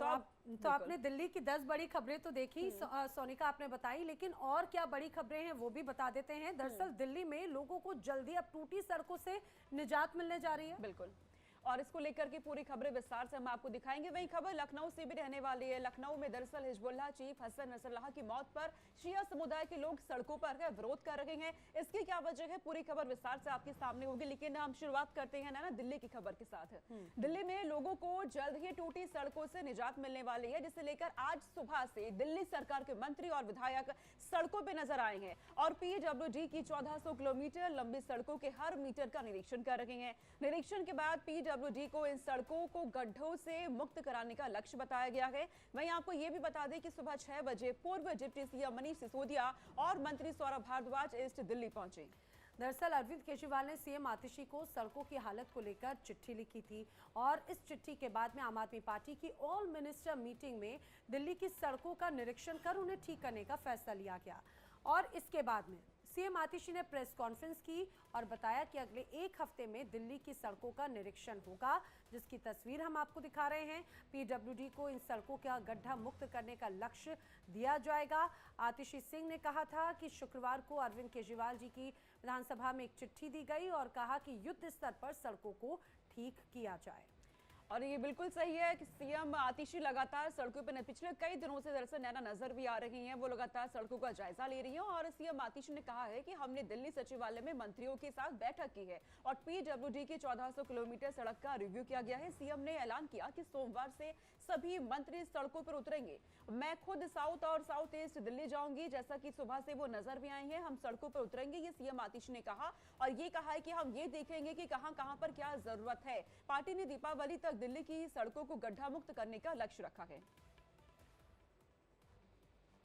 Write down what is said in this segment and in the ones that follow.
तो आपने दिल्ली की 10 बड़ी खबरें तो देखी सोनिका, आपने बताई, लेकिन और क्या बड़ी खबरें हैं वो भी बता देते हैं। दरअसल दिल्ली में लोगों को जल्दी अब टूटी सड़कों से निजात मिलने जा रही है। बिल्कुल, और इसको लेकर के पूरी खबरें विस्तार से हम आपको दिखाएंगे। वहीं खबर लखनऊ से भी रहने वाली है। लखनऊ में दरअसल हिजबुल्लाह चीफ हसन नसरल्लाह की मौत पर शिया समुदाय के लोग सड़कों पर विरोध कर रहे हैं। इसकी क्या वजह है, पूरी खबर विस्तार से आपके सामने होगी, लेकिन हम शुरुआत करते हैं ना दिल्ली की खबर के साथ। दिल्ली में लोगों को जल्द ही टूटी सड़कों से निजात मिलने वाली है, जिसे लेकर आज सुबह से दिल्ली सरकार के मंत्री और विधायक सड़कों पर नजर आए हैं और पीडब्ल्यूडी की 1400 किलोमीटर लंबी सड़कों के हर मीटर का निरीक्षण कर रहे हैं। निरीक्षण के बाद पीडब्ल्यूडी को इन सड़कों को गड्ढों से मुक्त कराने का लक्ष्य बताया गया है। वहीं आपको यह भी बता दें कि सुबह 6 बजे पूर्व डिप्टी सीएम मनीष सिसोदिया और मंत्री सौरभ भारद्वाज ईस्ट दिल्ली पहुंचे। दरअसल अरविंद केजरीवाल ने सीएम आतिशी को सड़कों की हालत को लेकर चिट्ठी लिखी थी और इस चिट्ठी के बाद में आम आदमी पार्टी की ऑल मिनिस्टर मीटिंग में दिल्ली की सड़कों का निरीक्षण कर उन्हें ठीक करने का फैसला लिया गया। और इसके बाद में सीएम आतिशी ने प्रेस कॉन्फ्रेंस की और बताया कि अगले 1 हफ्ते में दिल्ली की सड़कों का निरीक्षण होगा, जिसकी तस्वीर हम आपको दिखा रहे हैं। पीडब्ल्यूडी को इन सड़कों का गड्ढा मुक्त करने का लक्ष्य दिया जाएगा। आतिशी सिंह ने कहा था कि शुक्रवार को अरविंद केजरीवाल जी की विधानसभा में एक चिट्ठी दी गई और कहा कि युद्ध स्तर पर सड़कों को ठीक किया जाए। और ये बिल्कुल सही है कि सीएम आतिशी लगातार सड़कों पर पिछले कई दिनों से दरअसल नैना नजर भी आ रही हैं। वो लगातार सड़कों का जायजा ले रही हैं और सीएम आतिशी ने कहा है कि हमने दिल्ली सचिवालय में मंत्रियों के साथ बैठक की है और पीडब्ल्यूडी की 1400 किलोमीटर सड़क का रिव्यू किया गया है। सीएम ने ऐलान किया कि सोमवार से सभी मंत्री सड़कों पर उतरेंगे। मैं खुद साउथ और साउथ ईस्ट दिल्ली जाऊंगी, जैसा कि सुबह से वो नजर भी आई है। हम सड़कों पर उतरेंगे, ये सीएम आतिशी ने कहा और ये कहा है कि हम ये देखेंगे कि कहां पर क्या जरूरत है। पार्टी ने दीपावली तक दिल्ली की सड़कों को गड्ढा मुक्त करने का लक्ष्य रखा है।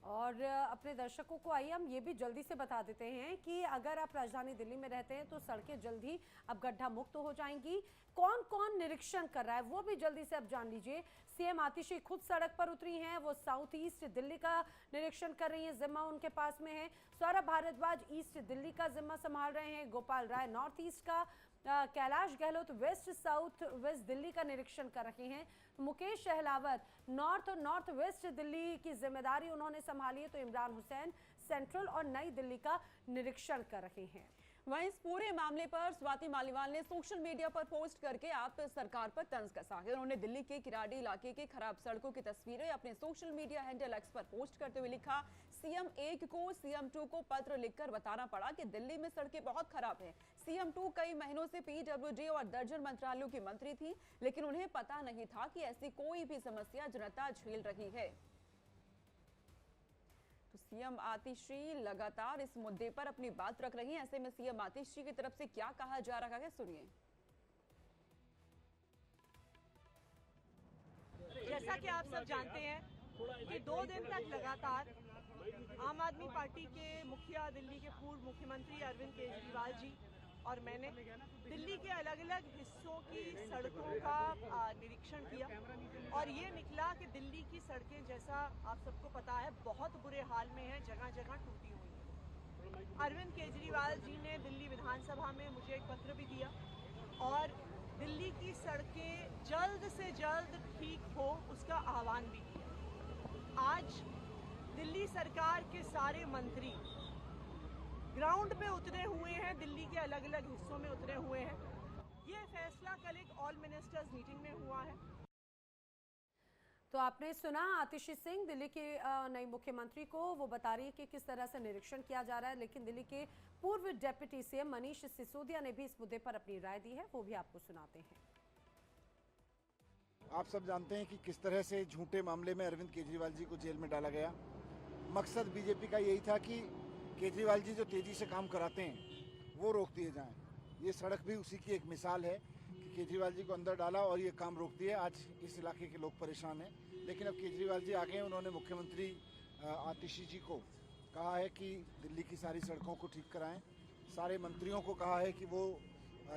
और अपने दर्शकों को आइए हम ये भी जल्दी से बता देते हैं कि अगर आप राजधानी दिल्ली में रहते हैं तो सड़कें जल्द ही अब गड्ढा मुक्त हो जाएंगी। कौन कौन निरीक्षण कर रहा है वो भी जल्दी से अब जान लीजिए। सीएम आतिशी खुद सड़क पर उतरी हैं, वो साउथ ईस्ट दिल्ली का निरीक्षण कर रही हैं, जिम्मा उनके पास में है। सौरभ भारद्वाज ईस्ट दिल्ली का जिम्मा संभाल रहे हैं, गोपाल राय नॉर्थ ईस्ट का, Kailash Gehlot west south west Delhi का निरीक्षण कर रहे हैं, मुकेश सहलावत नॉर्थ और नॉर्थ वेस्ट दिल्ली की जिम्मेदारी उन्होंने संभाली है, तो इमरान हुसैन सेंट्रल और नई दिल्ली का निरीक्षण कर रहे हैं। वहीं इस पूरे मामले पर स्वाति मालीवाल ने सोशल मीडिया पर पोस्ट करके आप सरकार पर तंज कसा है। उन्होंने दिल्ली के किराड़ी इलाके के खराब सड़कों की तस्वीरें अपने सोशल मीडिया हैंडल एक्स पर पोस्ट करते हुए लिखा, सीएम 1 को सीएम 2 को पत्र लिखकर बताना पड़ा कि दिल्ली में सड़कें बहुत खराब हैं। सीएम 2 कई महीनों से पीडब्ल्यूडी और दर्जन मंत्रालयों की मंत्री थी, लेकिन उन्हें पता नहीं था कि ऐसी कोई भी समस्या जनता झेल रही है। तो सीएम आतिशी लगातार इस मुद्दे पर अपनी बात रख रही हैं। ऐसे में सीएम आतिशी की तरफ से क्या कहा जा रहा है, सुनिए। जैसा कि आप सब जानते हैं कि 2 दिन तक लगातार आम आदमी पार्टी के मुखिया, दिल्ली के पूर्व मुख्यमंत्री अरविंद केजरीवाल जी और मैंने दिल्ली के अलग अलग हिस्सों की सड़कों का निरीक्षण किया और ये निकला कि दिल्ली की सड़कें, जैसा आप सबको पता है, बहुत बुरे हाल में हैं, जगह जगह टूटी हुई हैं। अरविंद केजरीवाल जी ने दिल्ली विधानसभा में मुझे एक पत्र भी दिया और दिल्ली की सड़कें जल्द से जल्द ठीक हो उसका आह्वान भी किया। आज दिल्ली सरकार के सारे मंत्री ग्राउंड पे उतरे हुए हैं, दिल्ली के अलग अलग हिस्सों में उतरे हुए हैं। ये फैसला कल एक ऑल मिनिस्टर्स मीटिंग में हुआ है। तो आपने सुना आतिशी सिंह दिल्ली के नई मुख्यमंत्री को, वो बता रही है कि किस तरह से निरीक्षण किया जा रहा है, लेकिन दिल्ली के पूर्व डिप्टी सीएम मनीष सिसोदिया ने भी इस मुद्दे पर अपनी राय दी है, वो भी आपको सुनाते हैं। आप सब जानते हैं कि किस तरह से झूठे मामले में अरविंद केजरीवाल जी को जेल में डाला गया। मकसद बीजेपी का यही था कि केजरीवाल जी जो तेजी से काम कराते हैं वो रोक दिए जाएं। ये सड़क भी उसी की एक मिसाल है कि केजरीवाल जी को अंदर डाला और ये काम रोक दिए। आज इस इलाके के लोग परेशान हैं, लेकिन अब केजरीवाल जी आ गए। उन्होंने मुख्यमंत्री आतिशी जी को कहा है कि दिल्ली की सारी सड़कों को ठीक कराएं। सारे मंत्रियों को कहा है कि वो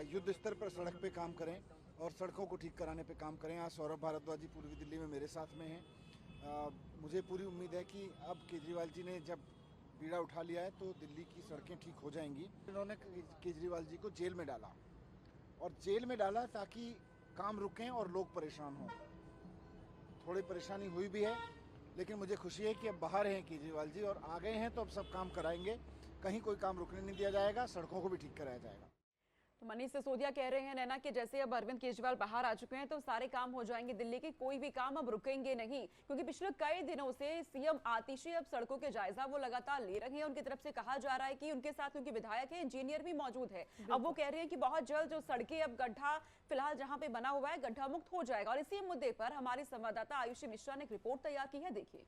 युद्ध स्तर पर सड़क पे काम करें और सड़कों को ठीक कराने पे काम करें। आज सौरभ भारद्वाज जी पूर्वी दिल्ली में मेरे साथ में हैं। मुझे पूरी उम्मीद है कि अब केजरीवाल जी ने जब बीड़ा उठा लिया है तो दिल्ली की सड़कें ठीक हो जाएंगी। इन्होंने केजरीवाल जी को जेल में डाला और जेल में डाला ताकि काम रुकें और लोग परेशान हों। थोड़ी परेशानी हुई भी है, लेकिन मुझे खुशी है कि अब बाहर हैं केजरीवाल जी और आ गए हैं, तो अब सब काम कराएंगे। कहीं कोई काम रुकने नहीं दिया जाएगा, सड़कों को भी ठीक कराया जाएगा। तो मनीष सिसोदिया कह रहे हैं नैना कि जैसे अब अरविंद केजरीवाल बाहर आ चुके हैं तो सारे काम हो जाएंगे दिल्ली के, कोई भी काम अब रुकेंगे नहीं, क्योंकि पिछले कई दिनों से सीएम आतिशी अब सड़कों के जायजा वो लगातार ले रहे हैं। उनकी तरफ से कहा जा रहा है कि उनके साथ उनके विधायक है, इंजीनियर भी मौजूद है। अब वो कह रहे हैं कि बहुत जल्द जो सड़कें अब गड्ढा फिलहाल जहां पे बना हुआ है गड्ढा मुक्त हो जाएगा। और इसी मुद्दे पर हमारे संवाददाता आयुषी मिश्रा ने एक रिपोर्ट तैयार की है, देखिए।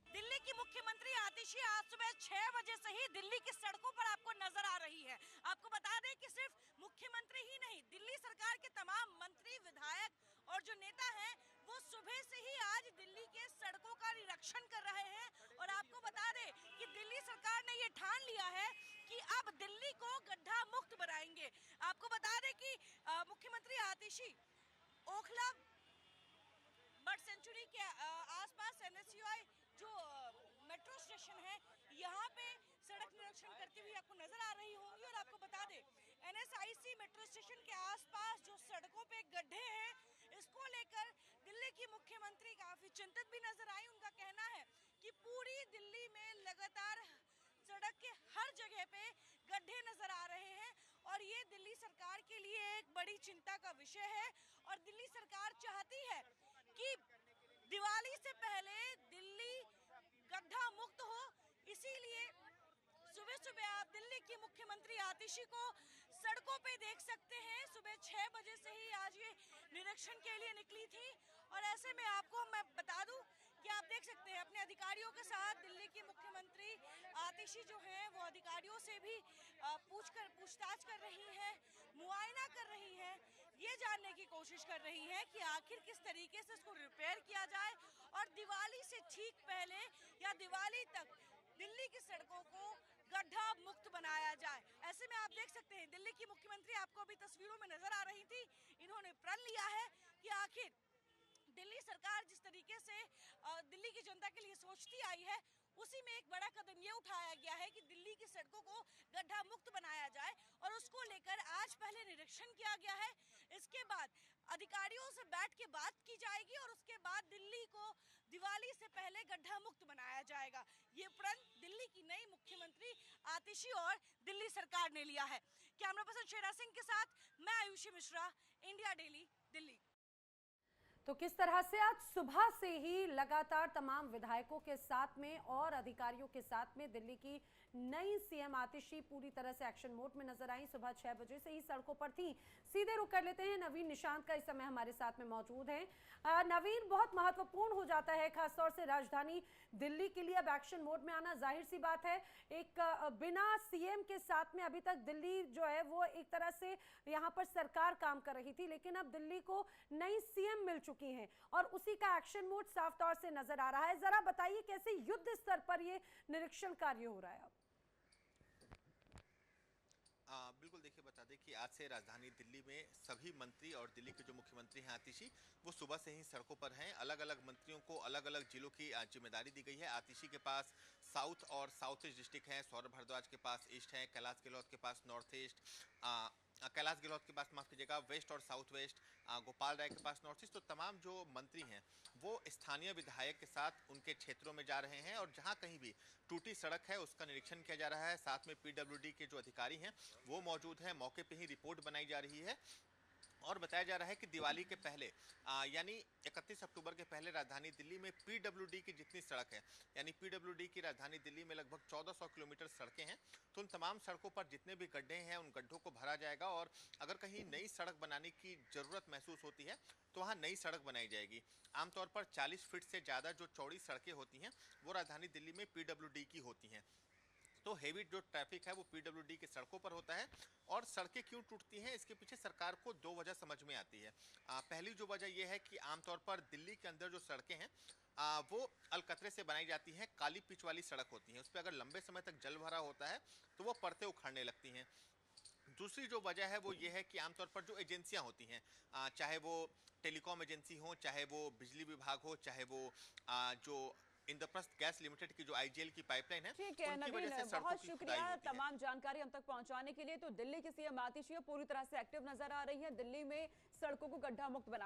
दिल्ली की मुख्यमंत्री आतिशी आज सुबह 6 बजे से ही दिल्ली की सड़कों पर आपको नजर आ रही है। आपको बता दें कि सिर्फ मुख्यमंत्री ही नहीं, दिल्ली सरकार के तमाम मंत्री, विधायक और जो नेता हैं वो सुबह से ही आज दिल्ली के सड़कों का निरीक्षण कर रहे हैं। और आपको बता दें कि दिल्ली सरकार ने ये ठान लिया है कि अब दिल्ली को गड्ढा मुक्त बनाएंगे। आपको बता दें कि मुख्यमंत्री आतिशी ओखला बर्ड सेंचुरी के आसपास NSUI जो मेट्रो स्टेशन है यहाँ पे सड़क निरीक्षण करती हुई आपको नजर आ रही होंगी। और आपको बता दें NSIC मेट्रो स्टेशन के आसपास जो सड़कों पे गड्ढे हैं, इसको लेकर दिल्ली की मुख्यमंत्री काफी चिंतित भी नजर आई। उनका कहना है कि पूरी दिल्ली में लगातार सड़क के हर जगह पे गड्ढे नजर आ रहे हैं और ये दिल्ली सरकार के लिए एक बड़ी चिंता का विषय है। और दिल्ली सरकार चाहती है कि दिवाली से पहले दिल्ली गड्ढा मुक्त हो, इसीलिए सुबह सुबह आप दिल्ली की मुख्यमंत्री आतिशी को सड़कों पे देख सकते हैं। सुबह 6 बजे से ही आज ये निरीक्षण के लिए निकली थी। और ऐसे में आपको मैं बता दूं कि आप देख सकते हैं अपने अधिकारियों के साथ दिल्ली की मुख्यमंत्री आतिशी जो हैं वो अधिकारियों से भी पूछताछ कर रही हैं, मुआयना कर रही हैं, ये जानने की कोशिश कर रही हैं कि आखिर किस तरीके से इसको रिपेयर किया जाए और दिवाली से ठीक पहले या दिवाली तक दिल्ली की सड़कों को गड्ढा मुक्त बनाया जाए। ऐसे में आप देख सकते हैं दिल्ली की मुख्यमंत्री आपको अभी तस्वीरों में नजर आ रही थी, इन्होंने प्रण लिया है कि आखिर दिल्ली सरकार जिस तरीके से दिल्ली की जनता के लिए सोचती आई है, उसी में एक बड़ा कदम ये उठाया गया है कि दिल्ली की सड़कों को गड्ढा मुक्त बनाया जाए। और उसको लेकर आज पहले निरीक्षण किया गया है, इसके बाद अधिकारियों से बैठ के बात की जाएगी और उसके बाद दिल्ली को दिवाली से पहले गड्ढा मुक्त बनाया जाएगा। ये प्रण दिल्ली की नई मुख्यमंत्री आतिशी और दिल्ली सरकार ने लिया है। कैमरा पर्सन शेरा सिंह के साथ मैं आयुषी मिश्रा, इंडिया डेली, दिल्ली। तो किस तरह से आज सुबह से ही लगातार तमाम विधायकों के साथ में और अधिकारियों के साथ में दिल्ली की नई सीएम आतिशी पूरी तरह से एक्शन मोड में नजर आई। सुबह 6 बजे से ही सड़कों पर थी। सीधे रुक कर लेते हैं, नवीन निशांत का इस समय हमारे साथ में मौजूद है। नवीन, बहुत महत्वपूर्ण हो जाता है खासतौर से राजधानी दिल्ली के लिए अब एक्शन मोड में आना। जाहिर सी बात है, एक बिना सीएम के साथ में अभी तक दिल्ली जो है वो एक तरह से यहाँ पर सरकार काम कर रही थी, लेकिन अब दिल्ली को नई सीएम मिल चुकी हैं और उसी का एक्शन मोड साफ तौर से नजर आ रहा है। जरा बताइए कैसे युद्ध स्तर पर ये निरीक्षण कार्य हो रहा है अब? बिल्कुल, देखिए बता दें कि आज से राजधानी दिल्ली में सभी मंत्री और दिल्ली के जो मुख्यमंत्री हैं आतिशी, वो सुबह से ही सड़कों पर हैं। अलग अलग मंत्रियों को अलग अलग जिलों की जिम्मेदारी दी गई है। आतिशी के पास साउथ और साउथ ईस्ट डिस्ट्रिक्ट हैं, सौरभ भारद्वाज के पास ईस्ट है, कैलाश गहलोत के पास नॉर्थ ईस्ट, कैलाश गहलोत के पास माफ कीजिएगा वेस्ट और साउथ वेस्ट, गोपाल राय के पास नॉर्थ ईस्ट। तो तमाम जो मंत्री हैं वो स्थानीय विधायक के साथ उनके क्षेत्रों में जा रहे हैं और जहां कहीं भी टूटी सड़क है उसका निरीक्षण किया जा रहा है। साथ में PWD के जो अधिकारी हैं वो मौजूद हैं, मौके पे ही रिपोर्ट बनाई जा रही है। और बताया जा रहा है कि दिवाली के पहले यानी 31 अक्टूबर के पहले राजधानी दिल्ली में PWD की जितनी सड़क है, यानी PWD की राजधानी दिल्ली में लगभग 1400 किलोमीटर सड़कें हैं, तो उन तमाम सड़कों पर जितने भी गड्ढे हैं उन गड्ढों को भरा जाएगा और अगर कहीं नई सड़क बनाने की ज़रूरत महसूस होती है तो वहाँ नई सड़क बनाई जाएगी। आमतौर पर 40 फीट से ज़्यादा जो चौड़ी सड़कें होती हैं वो राजधानी दिल्ली में PWD की होती हैं। तो हेवी जो ट्रैफिक है वो PWD के सड़कों पर होता है। और सड़कें क्यों टूटती हैं, इसके पीछे सरकार को 2 वजह समझ में आती है। पहली जो वजह यह है कि आमतौर पर दिल्ली के अंदर जो सड़कें हैं वो अलकतरे से बनाई जाती हैं, काली पिच वाली सड़क होती हैं, उस पर अगर लंबे समय तक जल भरा होता है तो वो परतें उखड़ने लगती हैं। दूसरी जो वजह है वो ये है कि आमतौर पर जो एजेंसियां होती हैं, चाहे वो टेलीकॉम एजेंसी हो, चाहे वो बिजली विभाग हो, चाहे वो जो इंद्रप्रस्थ गैस लिमिटेड की जो IGL की पाइपलाइन है, ठीक है नवीन, बहुत शुक्रिया तमाम जानकारी हम तक पहुंचाने के लिए। तो दिल्ली की सीएम आतिशी पूरी तरह से एक्टिव नजर आ रही है, दिल्ली में सड़कों को गड्ढा मुक्त बना